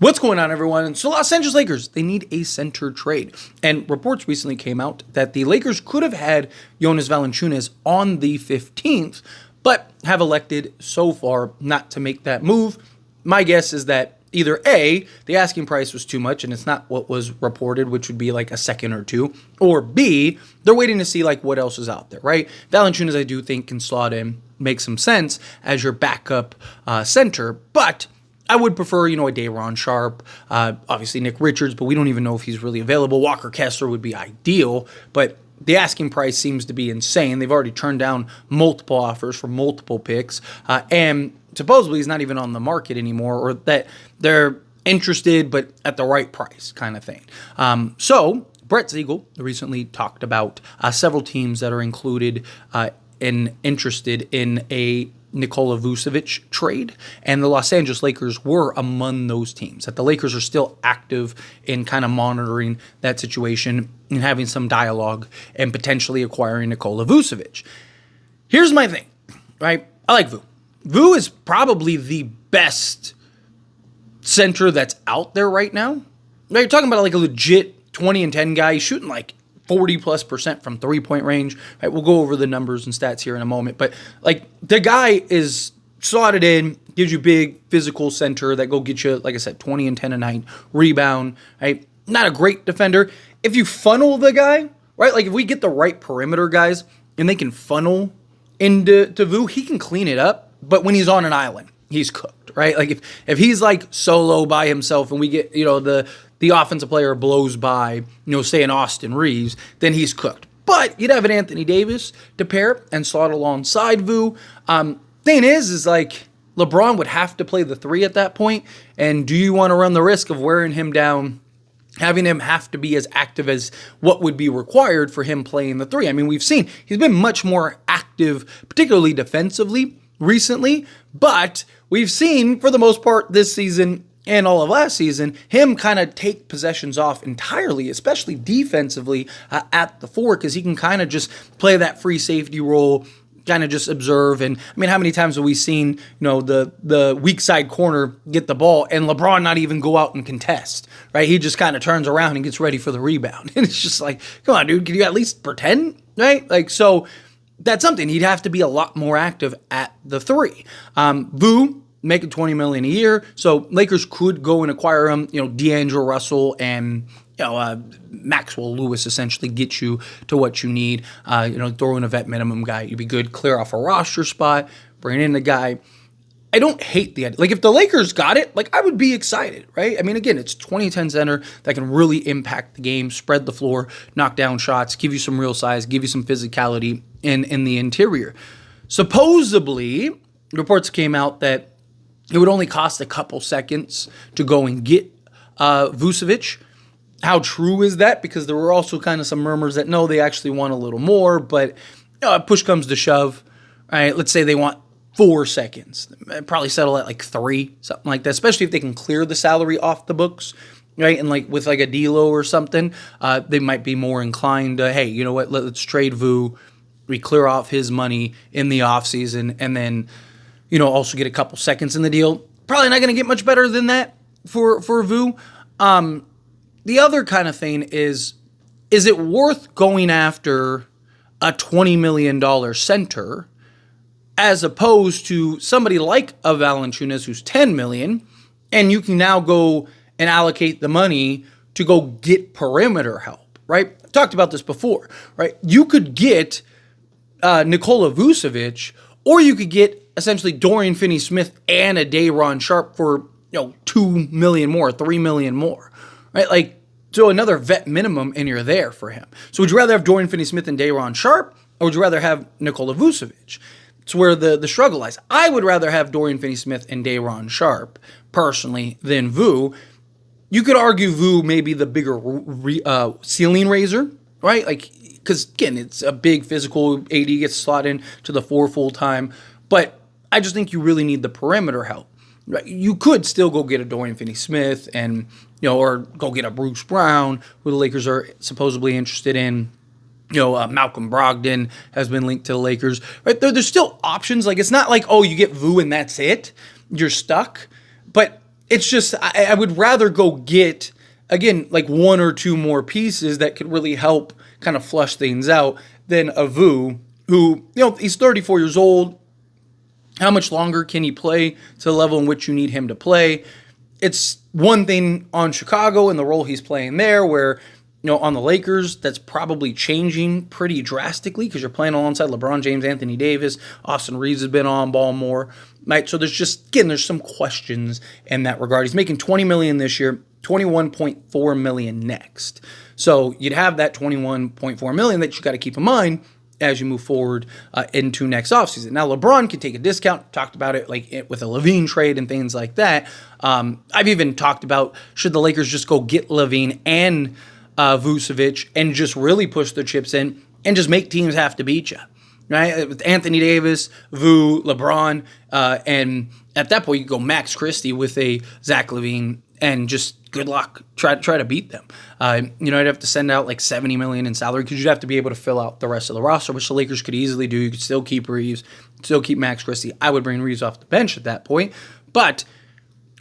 What's going on, everyone? So Los Angeles Lakers, they need a center trade. And reports recently came out that the Lakers could have had Jonas Valanciunas on the 15th, but have elected so far not to make that move. My guess is that either A, the asking price was too much and it's not what was reported, which would be like a second or two, or B, they're waiting to see like what else is out there, right? Valanciunas, I do think, can slot in, make some sense as your backup center, but I would prefer, a Day'Ron Sharpe, obviously Nick Richards, but we don't even know if he's really available. Walker Kessler would be ideal, but the asking price seems to be insane. They've already turned down multiple offers for multiple picks, and supposedly he's not even on the market anymore, or that they're interested but at the right price kind of thing. So Brett Siegel recently talked about several teams that are included and interested in a Nikola Vucevic trade, and the Los Angeles Lakers were among those teams. That the Lakers are still active in kind of monitoring that situation and having some dialogue and potentially acquiring Nikola Vucevic. Here's my thing, right? I like Vu. Vu is probably the best center that's out there right now. Now, you're talking about like a legit 20 and 10 guy. He's shooting like 40+% from 3-point range. Right, we'll go over the numbers and stats here in a moment. But like the guy is slotted in, gives you big physical center that go get you, like I said, 20 and 10 a night, rebound. Right, not a great defender. If you funnel the guy, right, like if we get the right perimeter guys and they can funnel into Vu, he can clean it up. But when he's on an island, he's cooked, right? Like if he's like solo by himself and we get, the offensive player blows by, say an Austin Reeves, then he's cooked. But you'd have an Anthony Davis to pair and slot alongside Vu. Thing is like LeBron would have to play the 3 at that point. And do you want to run the risk of wearing him down, having him have to be as active as what would be required for him playing the 3? I mean, we've seen he's been much more active, particularly defensively recently, but we've seen for the most part this season and all of last season, him kind of take possessions off entirely, especially defensively at the 4, because he can kind of just play that free safety role, kind of just observe. And I mean, how many times have we seen, the weak side corner get the ball and LeBron not even go out and contest, right? He just kind of turns around and gets ready for the rebound. And it's just like, come on, dude, can you at least pretend, right? Like, so that's something. He'd have to be a lot more active at the 3. Vu making $20 million a year, so Lakers could go and acquire him. D'Angelo Russell and Maxwell Lewis essentially get you to what you need. Throw in a vet minimum guy, you'd be good. Clear off a roster spot, bring in a guy. I don't hate the idea. Like, if the Lakers got it, like, I would be excited, right? I mean, again, it's 2010 center that can really impact the game, spread the floor, knock down shots, give you some real size, give you some physicality in the interior. Supposedly, reports came out that it would only cost a couple seconds to go and get Vucevic. How true is that? Because there were also kind of some murmurs that, no, they actually want a little more, but push comes to shove, right? Let's say they want 4 seconds. They'd probably settle at like 3, something like that, especially if they can clear the salary off the books, right? And like with like a D'Lo or something, they might be more inclined to, hey, you know what, let's trade Vu, we clear off his money in the offseason, and then, also get a couple seconds in the deal. Probably not going to get much better than that for Vu. The other kind of thing is it worth going after a $20 million center as opposed to somebody like a Valanciunas who's $10 million, and you can now go and allocate the money to go get perimeter help, right? I've talked about this before, right? You could get Nikola Vucevic, or you could get essentially Dorian Finney-Smith and a Day'Ron Sharpe for, $2 million more, $3 million more, right? Like, so another vet minimum, and you're there for him. So would you rather have Dorian Finney-Smith and Day'Ron Sharpe, or would you rather have Nikola Vucevic? It's where the struggle lies. I would rather have Dorian Finney-Smith and Day'Ron Sharpe, personally, than Vu. You could argue Vu may be the bigger ceiling raiser, right? Like, because, again, it's a big physical, AD gets slotted in to the 4 full-time, but I just think you really need the perimeter help. Right? You could still go get a Dorian Finney-Smith and, or go get a Bruce Brown, who the Lakers are supposedly interested in. Malcolm Brogdon has been linked to the Lakers. Right? There's still options. Like, it's not like, oh, you get Vu and that's it. You're stuck. But it's just, I would rather go get, again, like one or two more pieces that could really help kind of flush things out than a Vu, who, he's 34 years old. How much longer can he play to the level in which you need him to play? It's one thing on Chicago and the role he's playing there, where, on the Lakers, that's probably changing pretty drastically because you're playing alongside LeBron James, Anthony Davis, Austin Reeves has been on ball more, right? So there's some questions in that regard. He's making $20 million this year, $21.4 million next. So you'd have that $21.4 million that you got to keep in mind as you move forward into next offseason. Now, LeBron can take a discount. Talked about it with a LaVine trade and things like that. I've even talked about, should the Lakers just go get LaVine and Vucevic and just really push their chips in and just make teams have to beat you, right? With Anthony Davis, Vu, LeBron, and at that point you go Max Christie with a Zach LaVine and just good luck. Try to beat them. You'd have to send out like $70 million in salary because you'd have to be able to fill out the rest of the roster, which the Lakers could easily do. You could still keep Reeves, still keep Max Christie. I would bring Reeves off the bench at that point, but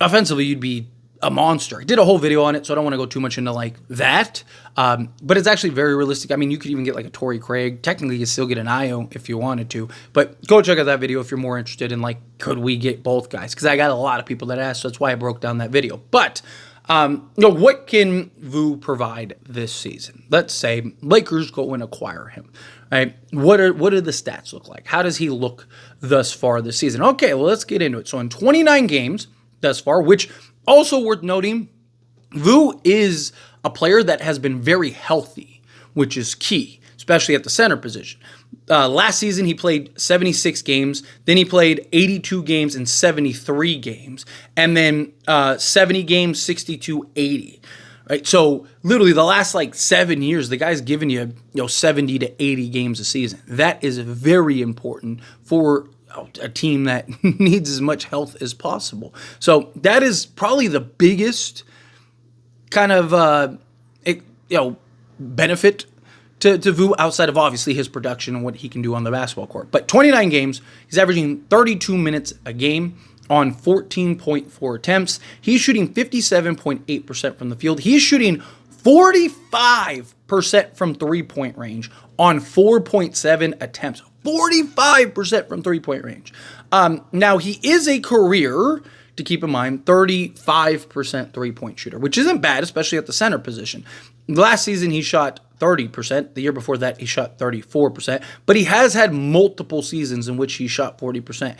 offensively you'd be a monster. I did a whole video on it, so I don't want to go too much into like that. But it's actually very realistic. I mean, you could even get like a Torrey Craig. Technically, you could still get an Io if you wanted to. But go check out that video if you're more interested in like, could we get both guys? Because I got a lot of people that asked, so that's why I broke down that video. But what can Vu provide this season? Let's say Lakers go and acquire him. Right? What do the stats look like? How does he look thus far this season? Okay, well, let's get into it. So in 29 games thus far, which also worth noting, Vu is a player that has been very healthy, which is key, especially at the center position. Last season, he played 76 games. Then he played 82 games and 73 games. And then 70 games, 62, 80. Right? So literally the last 7 years, the guy's given you 70 to 80 games a season. That is very important for a team that needs as much health as possible. So that is probably the biggest kind of benefit to Vu outside of obviously his production and what he can do on the basketball court. But 29 games, he's averaging 32 minutes a game on 14.4 attempts. He's shooting 57.8% from the field. He's shooting 45% from three-point range on 4.7 attempts. 45% from three-point range. Now, he is a career, to keep in mind, 35% three-point shooter, which isn't bad, especially at the center position. Last season, he shot 30%. The year before that, he shot 34%. But he has had multiple seasons in which he shot 40%.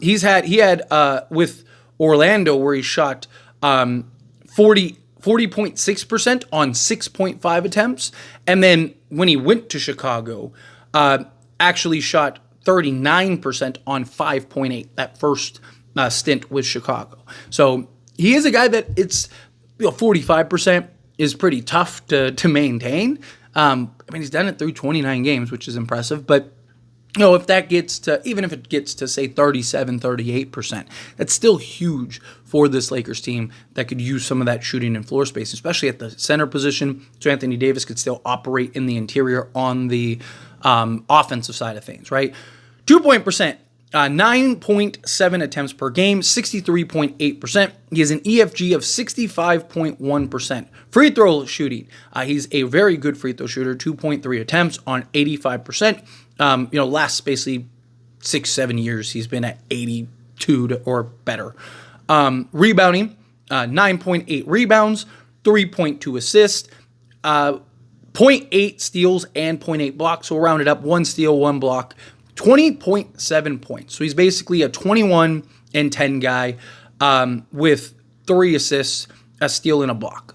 He had with Orlando where he shot 40.6% on 6.5 attempts. And then when he went to Chicago, actually shot 39% on 5.8, that first stint with Chicago. So he is a guy that it's 45% is pretty tough to maintain. He's done it through 29 games, which is impressive. But if that gets to, even if it gets to say 37, 38%, that's still huge for this Lakers team that could use some of that shooting and floor space, especially at the center position. So Anthony Davis could still operate in the interior on the offensive side of things, right? 2-point percent, 9.7 attempts per game, 63.8%. He has an EFG of 65.1%. Free throw shooting, he's a very good free throw shooter, 2.3 attempts on 85%. Last basically 6-7 years, he's been at 82 or better. Rebounding, 9.8 rebounds, 3.2 assists, 0.8 steals and 0.8 blocks. So we'll round it up, 1 steal, 1 block, 20.7 points. So he's basically a 21 and 10 guy with 3 assists, a steal, and a block.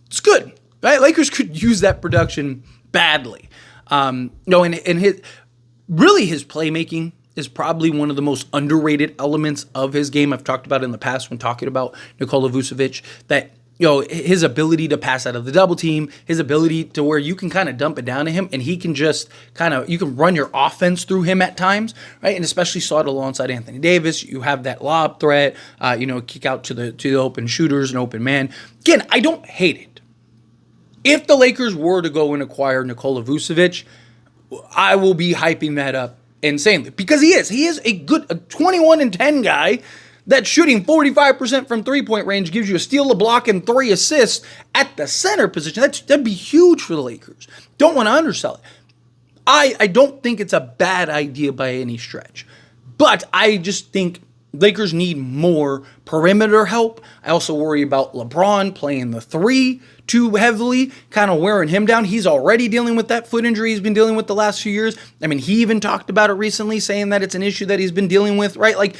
It's good, right? Lakers could use that production badly. And his playmaking is probably one of the most underrated elements of his game. I've talked about it in the past when talking about Nikola Vucevic, that his ability to pass out of the double team, his ability to where you can kind of dump it down to him and he can just you can run your offense through him at times, right? And especially saw it alongside Anthony Davis. You have that lob threat, kick out to the open shooters and open man. Again, I don't hate it. If the Lakers were to go and acquire Nikola Vucevic, I will be hyping that up insanely because he is a good 21 and 10 guy that shooting 45% from three-point range gives you a steal, a block, and 3 assists at the center position. That'd be huge for the Lakers. Don't want to undersell it. I don't think it's a bad idea by any stretch. But I just think Lakers need more perimeter help. I also worry about LeBron playing the 3 too heavily, kind of wearing him down. He's already dealing with that foot injury he's been dealing with the last few years. I mean, he even talked about it recently, saying that it's an issue that he's been dealing with, right? Like,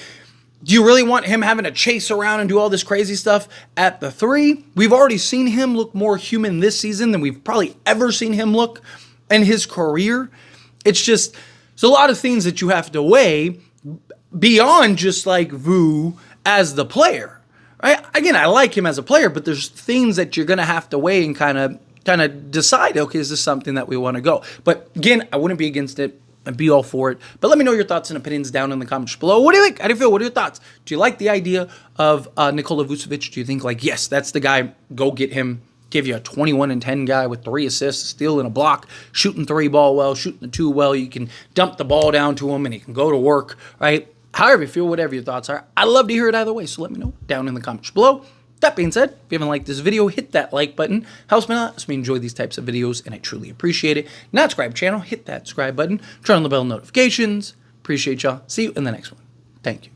do you really want him having to chase around and do all this crazy stuff at the 3? We've already seen him look more human this season than we've probably ever seen him look in his career. It's a lot of things that you have to weigh beyond just like Vu as the player, right? Again, I like him as a player, but there's things that you're going to have to weigh and kind of decide, okay, is this something that we want to go? But again, I wouldn't be against it. I'd be all for it. But let me know your thoughts and opinions down in the comments below. What do you think? How do you feel? What are your thoughts? Do you like the idea of Nikola Vucevic? Do you think, like, yes, that's the guy, go get him, give you a 21-10 guy with 3 assists, steal and a block, shooting 3 ball well, shooting the 2 well. You can dump the ball down to him and he can go to work, right? However you feel, whatever your thoughts are. I'd love to hear it either way, so let me know down in the comments below. That being said, if you haven't liked this video, hit that like button. Helps me out, helps me enjoy these types of videos, and I truly appreciate it. Not subscribe channel, hit that subscribe button. Turn on the bell notifications. Appreciate y'all. See you in the next one. Thank you.